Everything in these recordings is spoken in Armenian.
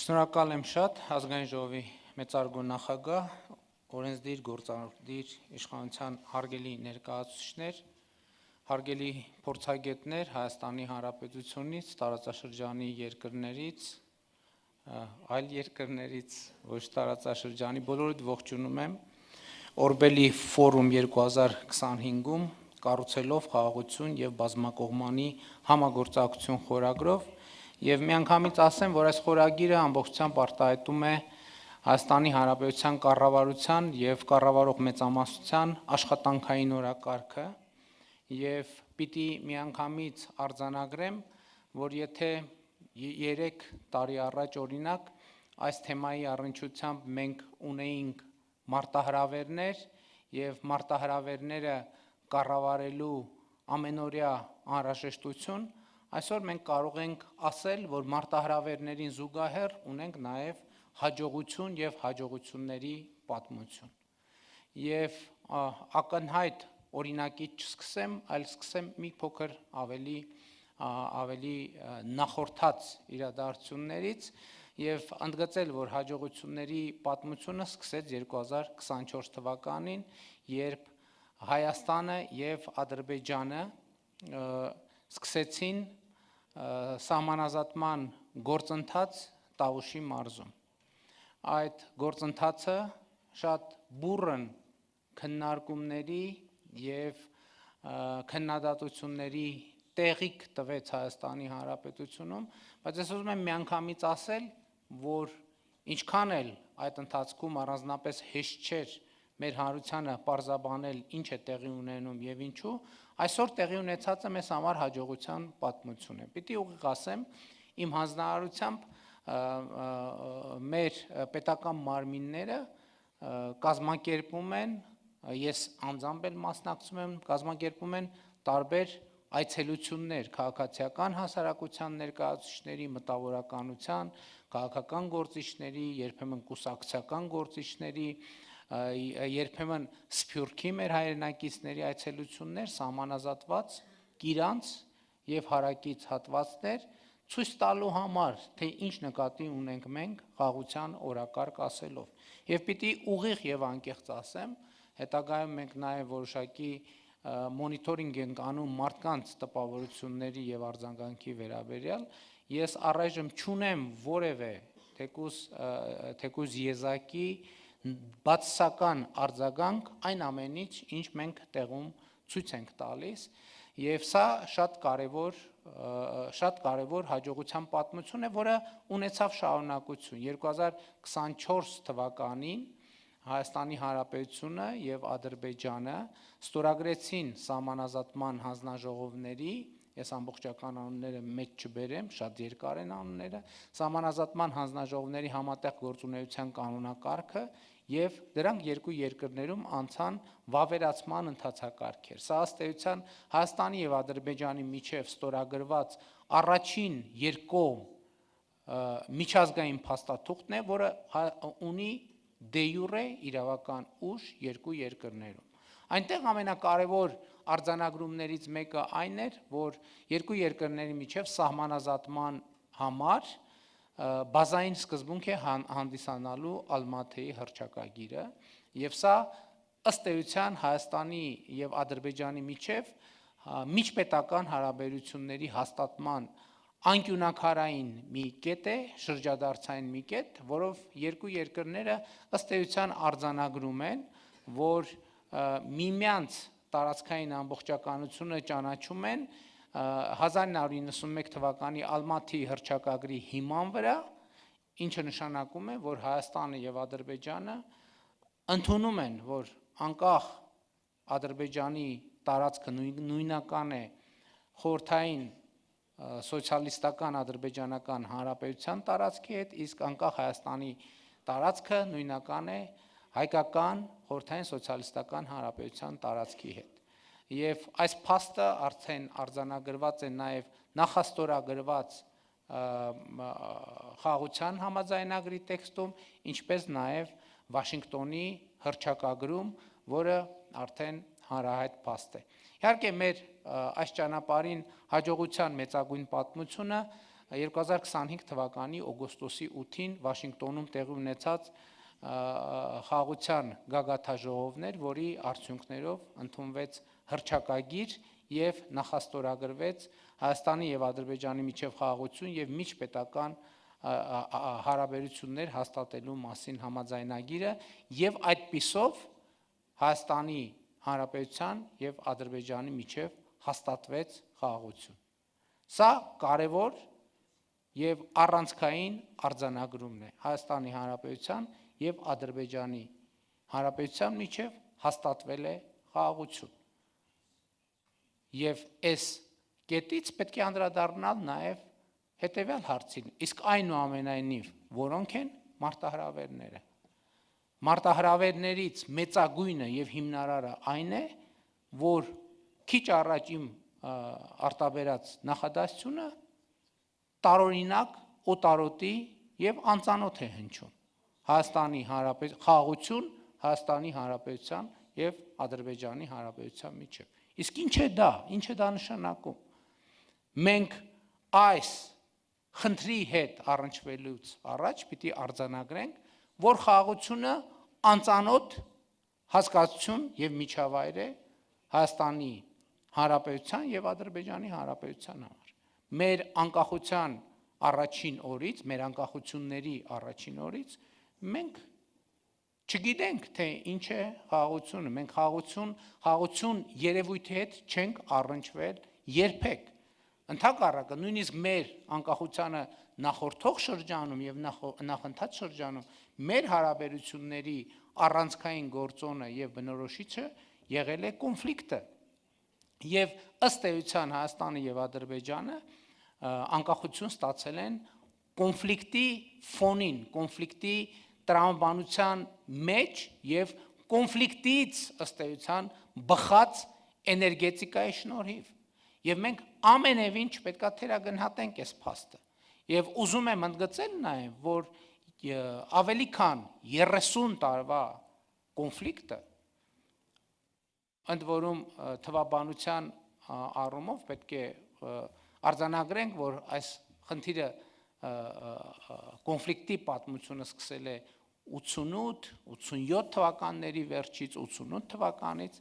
Շնորհակալ եմ շատ ազգային ժողովի մեծարգո նախագահ, օրենսդիր, գործադիր իշխանության հարգելի ներկայացուցիչներ, հարգելի փորձագետներ Հայաստանի Հանրապետությունից, տարածաշրջանի երկրներից, այլ երկրներից, ոչ տարածաշրջանի, բոլորիդ ողջունում եմ Օրբելի ֆորում 2025-ում կառուցելով խաղաղություն եւ բազմակողմանի համագործակցություն խորագրով եւ միանգամից ասեմ, որ այս խորագիրը ամբողջությամբ արտահայտում է Հայաստանի Հանրապետության կառավարության եւ կառավարող մեծամասնության աշխատանքային օրակարգը եւ պիտի միանգամից արձանագրեմ, որ եթե 3 տարի առաջ օրինակ այս թեմայի առնչությամբ մենք ունեինք մարտահրավերներ եւ մարտահրավերները կառավարելու ամենօրյա անհրաժեշտություն, այսօր մենք կարող ենք ասել, որ մարտահրավերներին զուգահեռ ունենք նաեւ հաջողություն եւ հաջողությունների պատմություն։ Եվ ակնհայտ օրինակից չսկսեմ, այլ սկսեմ մի փոքր ավելի նախորդած իրադարձություններից եւ ընդգծել, որ հաջողությունների պատմությունը սկսեց 2024 թվականին, երբ Հայաստանը եւ Ադրբեջանը սկսեցին սահմանազատման գործընթաց Տավուշի մարզում։ Այդ գործընթացը շատ բուռն քննարկումների եւ քննադատությունների տեղիք տվեց Հայաստանի Հանրապետությունում, բայց ես ուզում եմ միանգամից ասել, որ ինչքան էլ այդ ընթացքում առանձնապես հեշտ չէր մեր հանրությանը պարզաբանել ինչ է տեղի ունենում եւ ինչու, այսօր տեղի ունեցածը մեզ համար հաջողության պատմություն է։ Պիտի ուղիղ ասեմ, իմ հանձնարարությամբ մեր պետական մարմինները կազմակերպում են, ես անձամբ էլ մասնակցում եմ, կազմակերպում են տարբեր այցելություններ քաղաքացիական հասարակության ներկայացուցիչների, մտավորականության, քաղաքական գործիչների, երբեմն կուսակցական գործիչների, երբեմն Սփյուռքի մեր հայրենակիցների այցելություններ, սահմանազատված կիրանց եւ հարակից հատվածներ ցույց տալու համար, թե ինչ նկատի ունենք մենք խաղաղության օրակարգ ասելով։ Եվ պիտի ուղիղ եւ անկեղծ ասեմ, հետագայում մենք նաեւ որոշակի մոնիտորինգ ենք անում մարդկանց տպավորությունների եւ արձագանքի վերաբերյալ, ես առայժմ չունեմ որևէ թեկուզ եզակի բացասական արձագանք այն ամենից, ինչ մենք տեղում ցույց ենք տալիս, եւ սա շատ կարեւոր հաջողության պատմություն է, որը ունեցավ շարունակություն 2024 թվականին Հայաստանի Հանրապետությունը եւ Ադրբեջանը ստորագրեցին սահմանազատման հանձնաժողովների, ես ամբողջական անունները մեծ չբերեմ, շատ երկար են անունները, սահմանազատման հանձնաժողովների համատեղ գործունեության կանոնակարգը եւ դրանք երկու երկրներում անցան վավերացման ընթացակարգեր։ Սա ըստ էության Հայաստանի եւ Ադրբեջանի միջև ստորագրված առաջին երկկողմ միջազգային փաստաթուղթն է, որը ունի դե յուրե իրավական ուժ երկու երկրներում։ Այնտեղ ամենակարևոր արձանագրումներից մեկը այն էր, որ երկու երկրների միջև սահմանազատման համար բազային սկզբունք է հանդիսանալու Ալմաթեի հռչակագիրը, եւ սա ըստ էության Հայաստանի եւ Ադրբեջանի միջև միջպետական հարաբերությունների հաստատման անկյունակարային մի կետ է, շրջադարձային մի կետ, որով երկու երկրները ըստ էության արձանագրում են, որ միմյանց տարածքային ամբողջականությունը ճանաչում են 1991 թվականի Ալմաթի հռչակագրի հիման վրա, ինչը նշանակում է, որ Հայաստանը եւ Ադրբեջանը ընդունում են, որ անկախ Ադրբեջանի տարածքը նույնական է խորհրդային սոցիալիստական ադրբեջանական հանրապետության տարածքի հետ, իսկ անկախ Հայաստանի տարածքը նույնական է հայկական խորհրդային սոցիալիստական հանրապետության տարածքի հետ։ Եվ այս փաստը արդեն արձանագրված է նաեւ նախաստորագրված խաղաղության համաձայնագրի տեքստում, ինչպես նաեւ Վաշինգտոնի հռչակագրում, որը արդեն հանրահայտ փաստ է։ Իհարկե մեր այս ճանապարհին հաջողության մեծագույն պատմությունը 2025 թվականի օգոստոսի 8-ին Վաշինգտոնում տեղի ունեցած խաղաղության գագաթաժողովներ, որի արդյունքներով ընդունվեց հռչակագիր եւ նախաստորագրվեց Հայաստանի եւ Ադրբեջանի միջև խաղաղություն եւ միջպետական հարաբերություններ հաստատելու մասին համաձայնագիրը եւ այդպիսով Հայաստանի Հանրապետության եւ Ադրբեջանի միջև հաստատվեց խաղաղություն։ Սա կարևոր եւ առանցքային արձանագրումն է Հայաստանի Հանրապետության եւ Ադրբեջանի Հանրապետության միջև հաստատվել է խաղաղություն։ Եվ այս կետից պետք է անդրադառնալ նաեւ հետեւյալ հարցին, իսկ այնուամենայնիվ որոնք են մարտահրավերները։ Մարտահրավերներից մեծագույնը եւ հիմնարարը այն է, որ քիչ առաջ իմ արտաբերած նախադասությունը տարօրինակ, օտարոտի եւ անծանոթ է հնչում Հայաստանի Հանրապետության խաղաղություն Հայաստանի Հանրապետության եւ Ադրբեջանի Հանրապետության միջեւ։ Իսկ ինչ է դա նշանակում։ Մենք այս խնդրի հետ առնչվելուց առաջ պիտի արձանագրենք, որ խաղաղությունը անծանոթ հասկացություն եւ միջավայր է Հայաստանի Հանրապետության եւ Ադրբեջանի Հանրապետության համար։ Մեր անկախության առաջին օրից, մեր անկախությունների առաջին օրից մենք չգիտենք, թե ինչ է խաղաղությունը, մենք խաղաղություն երևույթի հետ չենք առնչվել երբեք։ Ընդհակառակը նույնիսկ մեր անկախությանը նախորդող շրջանում եւ նախընթաց շրջանում մեր հարաբերությունների առանցքային գործոնը եւ բնորոշիչը եղել է կոնֆլիկտը։ Եվ ըստ էության Հայաստանը եւ Ադրբեջանը անկախություն ստացել են կոնֆլիկտի ֆոնին, կոնֆլիկտի տրամաբանության մեջ եւ կոնֆլիկտից ըստ էության բխած էներգետիկայի շնորհիվ։ Եվ մենք ամենևին չպետքա թերագնահատենք այս փաստը։ Եվ ուզում եմ ընդգծել նաեւ, որ ավելի քան 30 տարվա կոնֆլիկտը ընդ որում թվաբանության առումով պետք է արձանագրենք, որ այս խնդիրը կոնֆլիկտի պատմությունը սկսել է 88-87 թվականների վերջից, 88 թվականից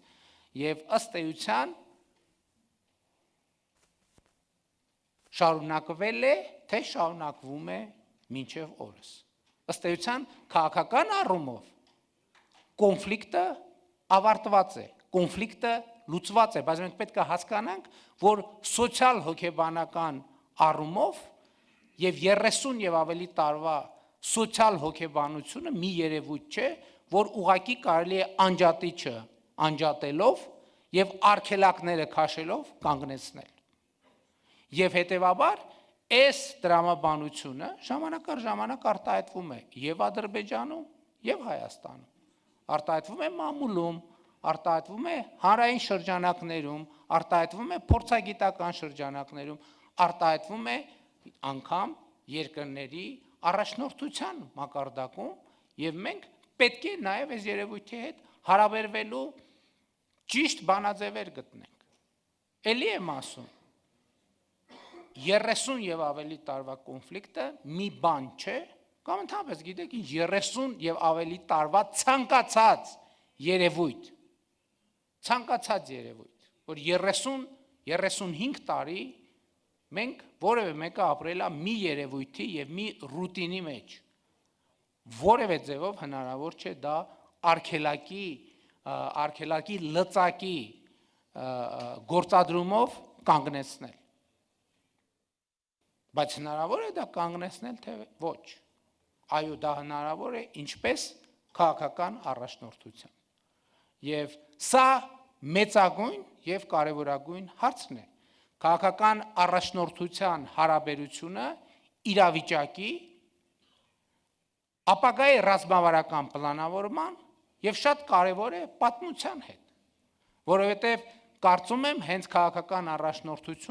եւ ըստ էության շարունակվել է, թե շարունակվում է մինչև օրս։ Ըստ էության քաղաքական առումով կոնֆլիկտը ավարտված է, կոնֆլիկտը լուծված է, բայց մենք պետք է հասկանանք, որ սոցիալ հոգեբանական առումով եւ 30 եւ ավելի տարվա սոցիալ հոգեբանությունը մի երևույթ չէ, որ ուղակի կարելի է անջատիչը անջատելով եւ արգելակները քաշելով կանգնեցնել։ Եվ հետեւաբար այս դրամաբանությունը ժամանակ առ ժամանակ արտահայտվում է եւ Ադրբեջանում եւ Հայաստանում, արտահայտվում է մամուլում, արտահայտվում է հանրային շրջանակներում, արտահայտվում է փորձագիտական շրջանակներում, արտահայտվում է անգամ երկրների առաջնորդության մակարդակում եւ մենք պետք է նաեւ այս երևույթի հետ հարաբերվելու ճիշտ բանաձևեր գտնենք։ Էլի եմ ասում 30 եւ ավելի տարվա կոնֆլիկտը մի բան չէ, կամ ընդհանրապես գիտեք ինչ 30 եւ ավելի տարվա ցանկացած երևույթ, որ 30-35 տարի մենք որևէ մեկը ապրել է մի երևույթի եւ մի ռուտինի մեջ, որևէ ձևով հնարավոր չէ դա արգելակի լծակի գործադրումով կանգնեցնել։ Բայց հնարավոր է դա կանգնեցնել, թե ոչ։ Այո, դա հնարավոր է ինչպես քաղաքական առաջնորդությամբ։ Եվ սա մեծագույն եւ կարեւորագույն հարցն է։ Քաղաքական առաջնորդության հարաբերությունը իրավիճակի, ապագայի ռազմավարական պլանավորման եւ շատ կարեւոր է պատմության հետ, որովհետեւ կարծում եմ հենց քաղաքական առաջնորդություն